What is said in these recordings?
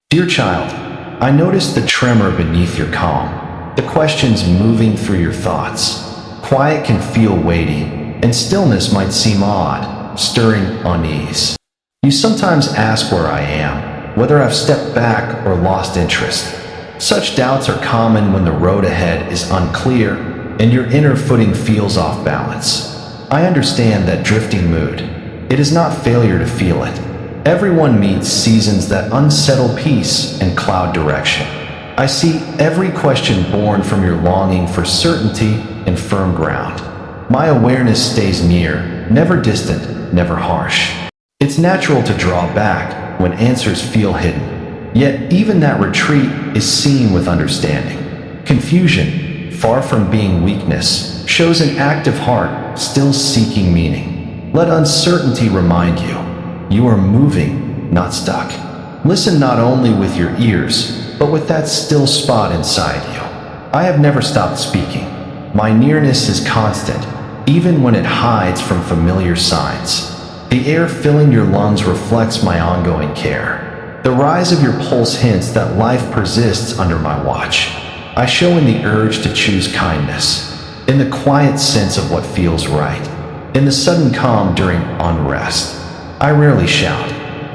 Dear child, I noticed the tremor beneath your calm, the questions moving through your thoughts. Quiet can feel weighty, and stillness might seem odd, stirring unease. You sometimes ask where I am, whether I've stepped back or lost interest. Such doubts are common when the road ahead is unclear and your inner footing feels off balance. I understand that drifting mood. It is not failure to feel it. Everyone meets seasons that unsettle peace and cloud direction. I see every question born from your longing for certainty and firm ground. My awareness stays near, never distant, never harsh. It's natural to draw back when answers feel hidden. Yet even that retreat is seen with understanding. Confusion, far from being weakness, shows an active heart still seeking meaning. Let uncertainty remind you. You are moving, not stuck. Listen not only with your ears, but with that still spot inside you. I have never stopped speaking. My nearness is constant, even when it hides from familiar signs. The air filling your lungs reflects my ongoing care. The rise of your pulse hints that life persists under my watch. I show in the urge to choose kindness, in the quiet sense of what feels right, in the sudden calm during unrest. I rarely shout.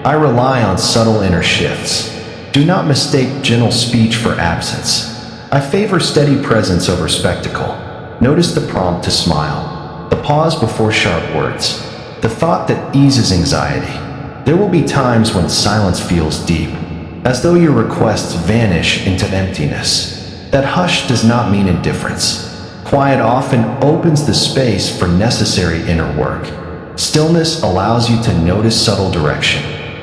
I rely on subtle inner shifts. Do not mistake gentle speech for absence. I favor steady presence over spectacle. Notice the prompt to smile, the pause before sharp words, the thought that eases anxiety. There will be times when silence feels deep, as though your requests vanish into emptiness. That hush does not mean indifference. Quiet often opens the space for necessary inner work. Stillness allows you to notice subtle direction,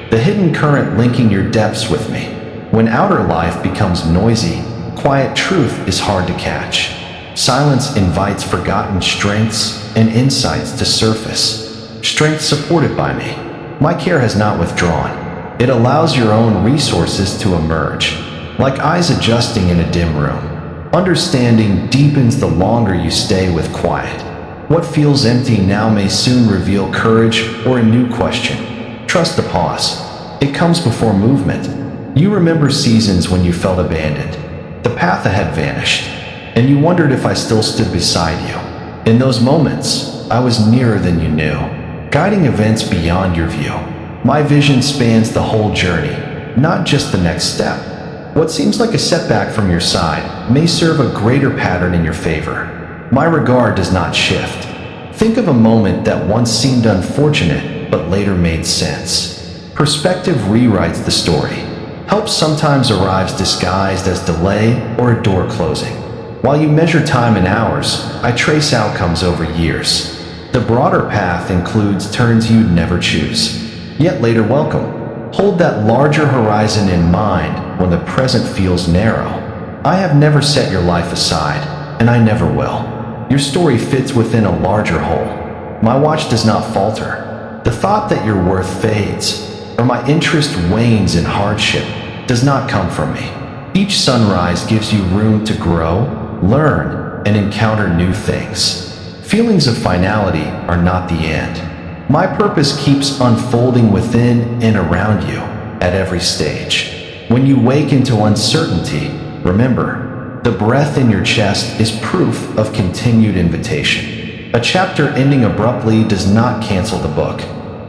the hidden current linking your depths with me. When outer life becomes noisy, quiet truth is hard to catch. Silence invites forgotten strengths and insights to surface, strength supported by me. My care has not withdrawn. It allows your own resources to emerge, like eyes adjusting in a dim room. Understanding deepens the longer you stay with quiet. What feels empty now may soon reveal courage or a new question. Trust the pause. It comes before movement. You remember seasons when you felt abandoned. The path ahead vanished, and you wondered if I still stood beside you. In those moments, I was nearer than you knew, guiding events beyond your view. My vision spans the whole journey, not just the next step. What seems like a setback from your side may serve a greater pattern in your favor. My regard does not shift. Think of a moment that once seemed unfortunate but later made sense. Perspective rewrites the story. Help sometimes arrives disguised as delay or a door closing. While you measure time in hours, I trace outcomes over years. The broader path includes turns you'd never choose, yet later welcome. Hold that larger horizon in mind when the present feels narrow. I have never set your life aside, and I never will. Your story fits within a larger whole. My watch does not falter. The thought that your worth fades, or my interest wanes in hardship, does not come from me. Each sunrise gives you room to grow, learn, and encounter new things. Feelings of finality are not the end. My purpose keeps unfolding within and around you at every stage. When you wake into uncertainty, remember, the breath in your chest is proof of continued invitation. A chapter ending abruptly does not cancel the book.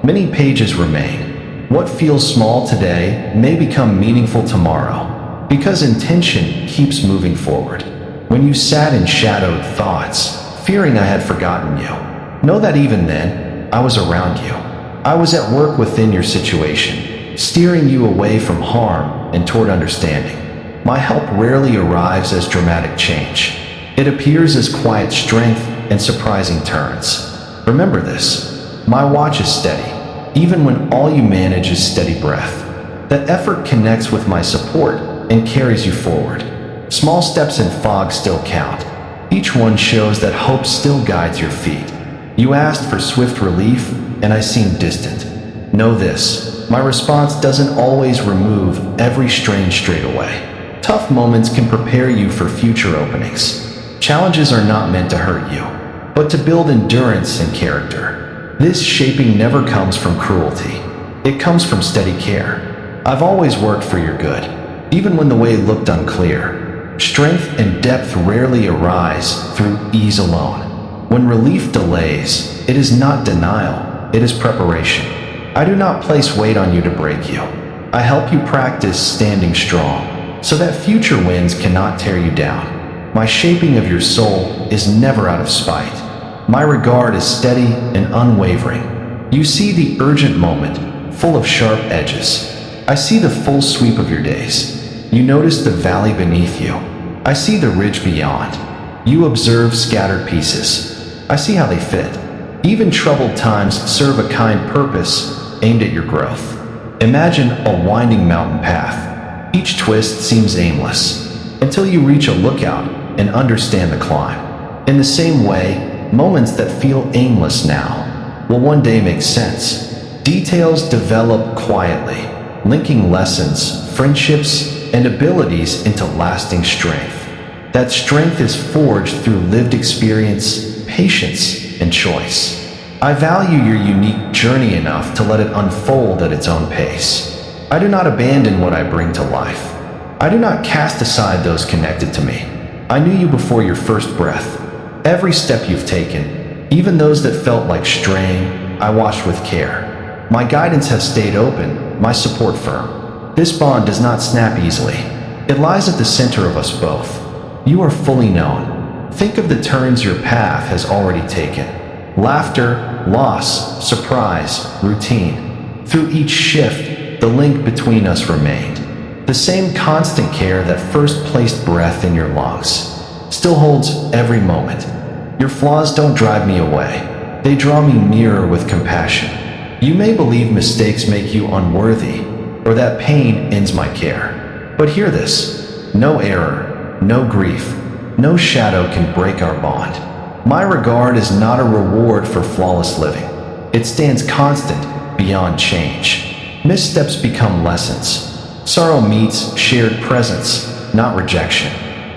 Many pages remain. What feels small today may become meaningful tomorrow, because intention keeps moving forward. When you sat in shadowed thoughts, fearing I had forgotten you, know that even then, I was around you. I was at work within your situation, steering you away from harm and toward understanding. My help rarely arrives as dramatic change. It appears as quiet strength and surprising turns. Remember this, my watch is steady, even when all you manage is steady breath. That effort connects with my support and carries you forward. Small steps in fog still count. Each one shows that hope still guides your feet. You asked for swift relief, and I seem distant. Know this, my response doesn't always remove every strain straight away. Tough moments can prepare you for future openings. Challenges are not meant to hurt you, but to build endurance and character. This shaping never comes from cruelty. It comes from steady care. I've always worked for your good, even when the way looked unclear. Strength and depth rarely arise through ease alone. When relief delays, it is not denial, it is preparation. I do not place weight on you to break you. I help you practice standing strong, so that future winds cannot tear you down. My shaping of your soul is never out of spite. My regard is steady and unwavering. You see the urgent moment, full of sharp edges. I see the full sweep of your days. You notice the valley beneath you. I see the ridge beyond. You observe scattered pieces. I see how they fit. Even troubled times serve a kind purpose aimed at your growth. Imagine a winding mountain path. Each twist seems aimless, until you reach a lookout and understand the climb. In the same way, moments that feel aimless now will one day make sense. Details develop quietly, linking lessons, friendships, and abilities into lasting strength. That strength is forged through lived experience, patience, and choice. I value your unique journey enough to let it unfold at its own pace. I do not abandon what I bring to life. I do not cast aside those connected to me. I knew you before your first breath. Every step you've taken, even those that felt like straying, I watched with care. My guidance has stayed open, my support firm. This bond does not snap easily. It lies at the center of us both. You are fully known. Think of the turns your path has already taken. Laughter, loss, surprise, routine. Through each shift, the link between us remained. The same constant care that first placed breath in your lungs still holds every moment. Your flaws don't drive me away. They draw me nearer with compassion. You may believe mistakes make you unworthy, or that pain ends my care. But hear this: no error, no grief, no shadow can break our bond. My regard is not a reward for flawless living. It stands constant, beyond change. Missteps become lessons. Sorrow meets shared presence, not rejection.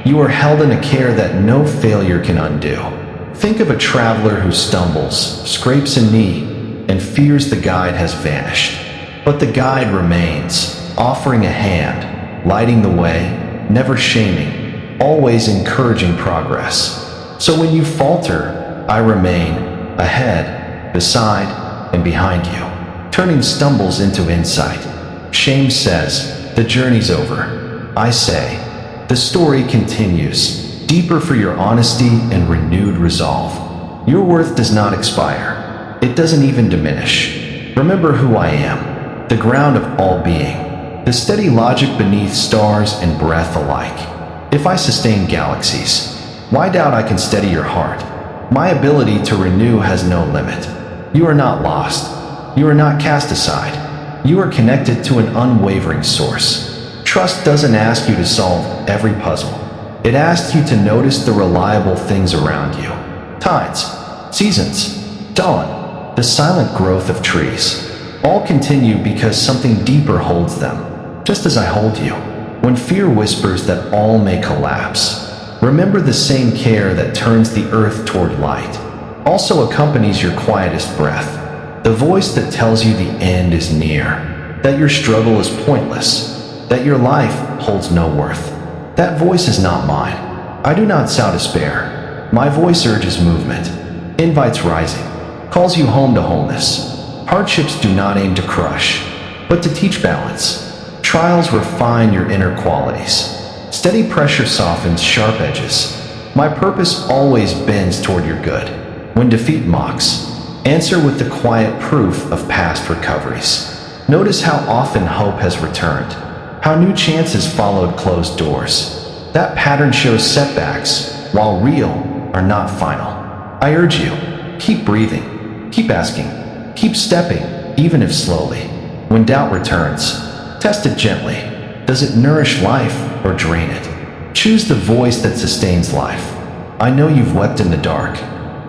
You are held in a care that no failure can undo. Think of a traveler who stumbles, scrapes a knee, and fears the guide has vanished. But the guide remains, offering a hand, lighting the way, never shaming, always encouraging progress. So when you falter, I remain, ahead, beside, and behind you, turning stumbles into insight. Shame says, the journey's over. I say, the story continues, deeper for your honesty and renewed resolve. Your worth does not expire. It doesn't even diminish. Remember who I am, the ground of all being, the steady logic beneath stars and breath alike. If I sustain galaxies, why doubt I can steady your heart? My ability to renew has no limit. You are not lost. You are not cast aside. You are connected to an unwavering source. Trust doesn't ask you to solve every puzzle. It asks you to notice the reliable things around you. Tides, seasons, dawn, the silent growth of trees. All continue because something deeper holds them, just as I hold you. When fear whispers that all may collapse, remember the same care that turns the earth toward light also accompanies your quietest breath. The voice that tells you the end is near, that your struggle is pointless, that your life holds no worth. That voice is not mine. I do not sow despair. My voice urges movement, invites rising, calls you home to wholeness. Hardships do not aim to crush, but to teach balance. Trials refine your inner qualities. Steady pressure softens sharp edges. My purpose always bends toward your good. When defeat mocks, answer with the quiet proof of past recoveries. Notice how often hope has returned, how new chances followed closed doors. That pattern shows setbacks, while real, are not final. I urge you, keep breathing, keep asking, keep stepping, even if slowly. When doubt returns, test it gently. Does it nourish life or drain it? Choose the voice that sustains life. I know you've wept in the dark,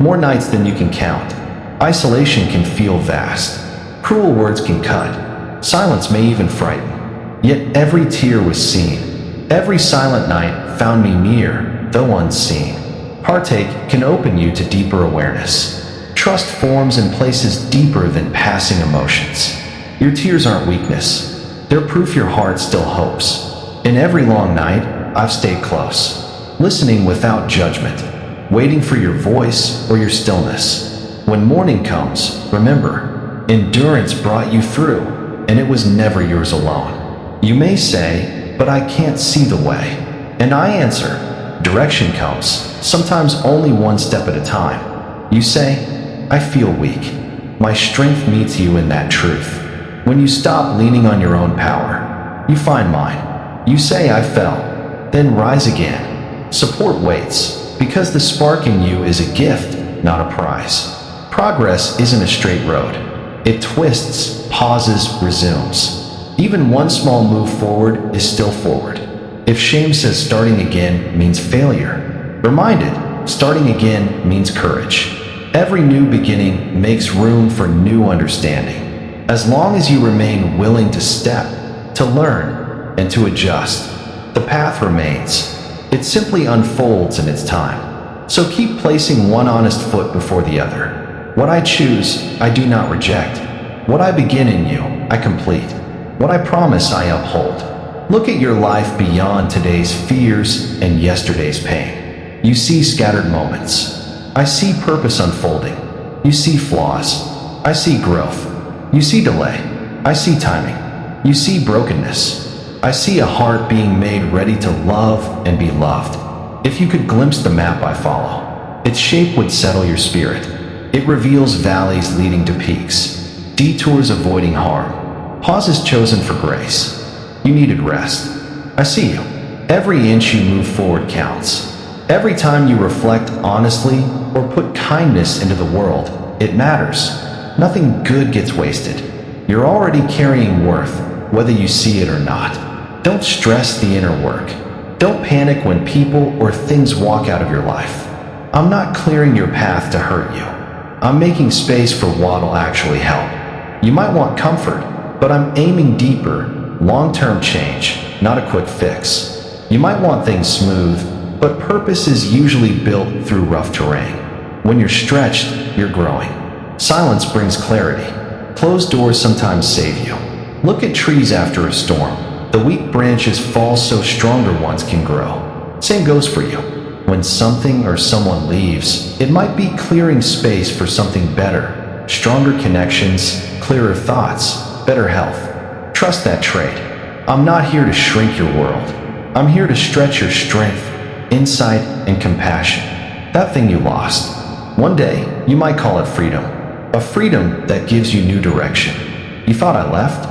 more nights than you can count. Isolation can feel vast. Cruel words can cut. Silence may even frighten. Yet every tear was seen. Every silent night found me near, though unseen. Heartache can open you to deeper awareness. Trust forms in places deeper than passing emotions. Your tears aren't weakness. They're proof your heart still hopes. In every long night, I've stayed close, listening without judgment, waiting for your voice or your stillness. When morning comes, remember, endurance brought you through, and it was never yours alone. You may say, but I can't see the way. And I answer, direction comes, sometimes only one step at a time. You say, I feel weak. My strength meets you in that truth. When you stop leaning on your own power, you find mine. You say I fell, then rise again. Support waits, because the spark in you is a gift, not a prize. Progress isn't a straight road. It twists, pauses, resumes. Even one small move forward is still forward. If shame says starting again means failure, reminded, starting again means courage. Every new beginning makes room for new understanding. As long as you remain willing to step, to learn, and to adjust, the path remains. It simply unfolds in its time. So keep placing one honest foot before the other. What I choose, I do not reject. What I begin in you, I complete. What I promise, I uphold. Look at your life beyond today's fears and yesterday's pain. You see scattered moments. I see purpose unfolding. You see flaws. I see growth. You see delay. I see timing. You see brokenness. I see a heart being made ready to love and be loved. If you could glimpse the map I follow, its shape would settle your spirit. It reveals valleys leading to peaks, detours avoiding harm, pauses chosen for grace. You needed rest. I see you. Every inch you move forward counts. Every time you reflect honestly or put kindness into the world, it matters. Nothing good gets wasted. You're already carrying worth, whether you see it or not. Don't stress the inner work. Don't panic when people or things walk out of your life. I'm not clearing your path to hurt you. I'm making space for what'll actually help. You might want comfort, but I'm aiming deeper, long-term change, not a quick fix. You might want things smooth, but purpose is usually built through rough terrain. When you're stretched, you're growing. Silence brings clarity. Closed doors sometimes save you. Look at trees after a storm. The weak branches fall so stronger ones can grow. Same goes for you. When something or someone leaves, it might be clearing space for something better, stronger connections, clearer thoughts, better health. Trust that trade. I'm not here to shrink your world. I'm here to stretch your strength, insight, and compassion. That thing you lost. One day, you might call it freedom. A freedom that gives you new direction. You thought I left?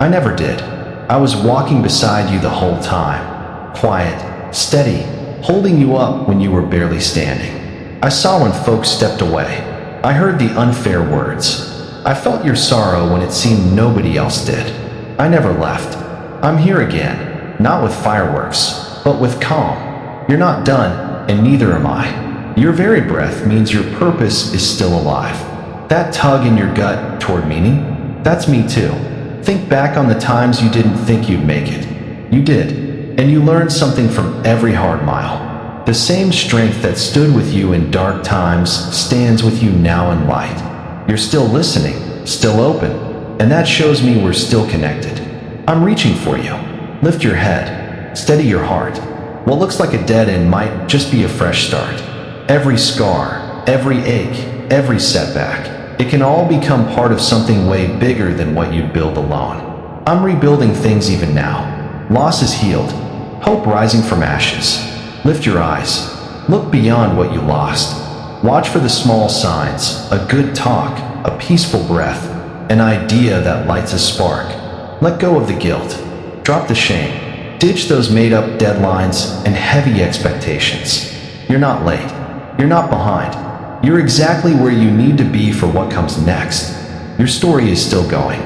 I never did. I was walking beside you the whole time. Quiet, steady, holding you up when you were barely standing. I saw when folks stepped away. I heard the unfair words. I felt your sorrow when it seemed nobody else did. I never left. I'm here again, not with fireworks, but with calm. You're not done, and neither am I. Your very breath means your purpose is still alive. That tug in your gut toward meaning, that's me too. Think back on the times you didn't think you'd make it. You did, and you learned something from every hard mile. The same strength that stood with you in dark times stands with you now in light. You're still listening, still open, and that shows me we're still connected. I'm reaching for you. Lift your head, steady your heart. What looks like a dead end might just be a fresh start. Every scar, every ache, every setback, it can all become part of something way bigger than what you'd build alone. I'm rebuilding things even now. Loss is healed. Hope rising from ashes. Lift your eyes. Look beyond what you lost. Watch for the small signs, a good talk, a peaceful breath, an idea that lights a spark. Let go of the guilt. Drop the shame. Ditch those made-up deadlines and heavy expectations. You're not late. You're not behind. You're exactly where you need to be for what comes next. Your story is still going.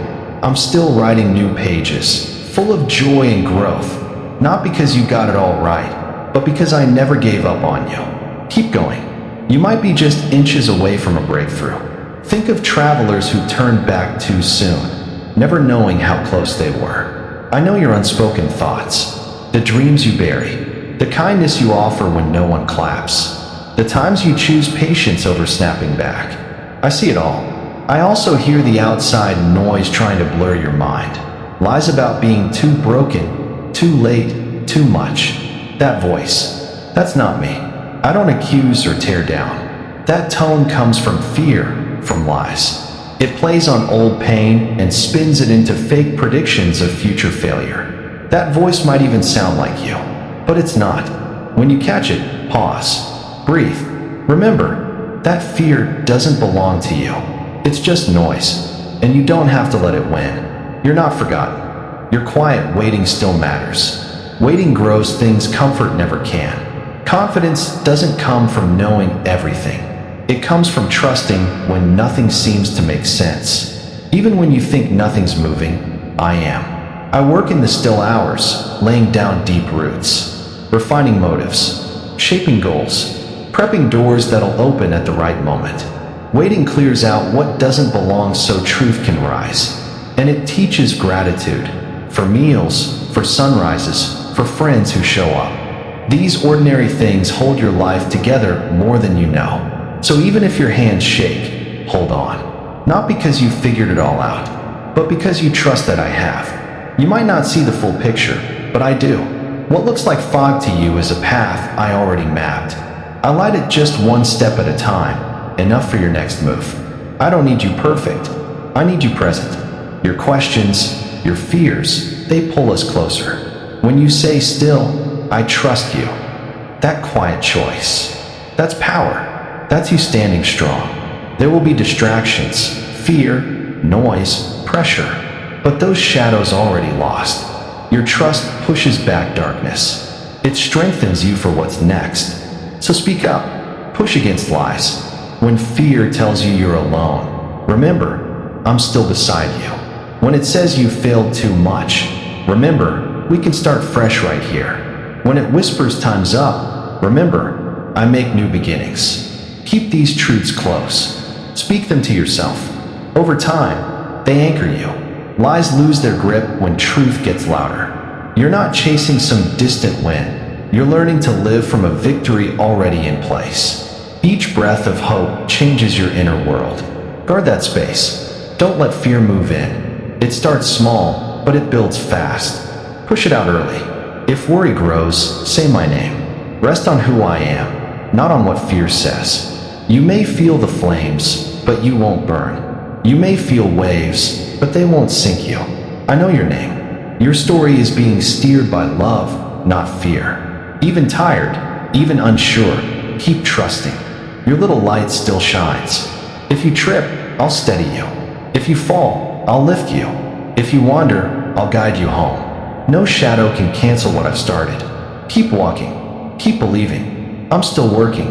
I'm still writing new pages, full of joy and growth. Not because you got it all right, but because I never gave up on you. Keep going. You might be just inches away from a breakthrough. Think of travelers who turned back too soon, never knowing how close they were. I know your unspoken thoughts, the dreams you bury, the kindness you offer when no one claps. The times you choose patience over snapping back. I see it all. I also hear the outside noise trying to blur your mind. Lies about being too broken, too late, too much. That voice, that's not me. I don't accuse or tear down. That tone comes from fear, from lies. It plays on old pain and spins it into fake predictions of future failure. That voice might even sound like you, but it's not. When you catch it, pause, breathe. Remember, that fear doesn't belong to you. It's just noise, and you don't have to let it win. You're not forgotten. Your quiet waiting still matters. Waiting grows things comfort never can. Confidence doesn't come from knowing everything. It comes from trusting when nothing seems to make sense. Even when you think nothing's moving, I am. I work in the still hours, laying down deep roots, refining motives, shaping goals, prepping doors that'll open at the right moment. Waiting clears out what doesn't belong so truth can rise. And it teaches gratitude for meals, for sunrises, for friends who show up. These ordinary things hold your life together more than you know. So even if your hands shake, hold on. Not because you figured it all out, but because you trust that I have. You might not see the full picture, but I do. What looks like fog to you is a path I already mapped. I light it just one step at a time, enough for your next move. I don't need you perfect. I need you present. Your questions, your fears, they pull us closer. When you say still, I trust you. That quiet choice. That's power. That's you standing strong. There will be distractions, fear, noise, pressure, but those shadows already lost. Your trust pushes back darkness. It strengthens you for what's next. So speak up. Push against lies. When fear tells you you're alone, remember, I'm still beside you. When it says you failed too much, remember, we can start fresh right here. When it whispers time's up, remember, I make new beginnings. Keep these truths close. Speak them to yourself. Over time, they anchor you. Lies lose their grip when truth gets louder. You're not chasing some distant win. You're learning to live from a victory already in place. Each breath of hope changes your inner world. Guard that space. Don't let fear move in. It starts small, but it builds fast. Push it out early. If worry grows, say my name. Rest on who I am, not on what fear says. You may feel the flames, but you won't burn. You may feel waves, but they won't sink you. I know your name. Your story is being steered by love, not fear. Even tired, even unsure, keep trusting. Your little light still shines. If you trip, I'll steady you. If you fall, I'll lift you. If you wander, I'll guide you home. No shadow can cancel what I've started. Keep walking. Keep believing. I'm still working.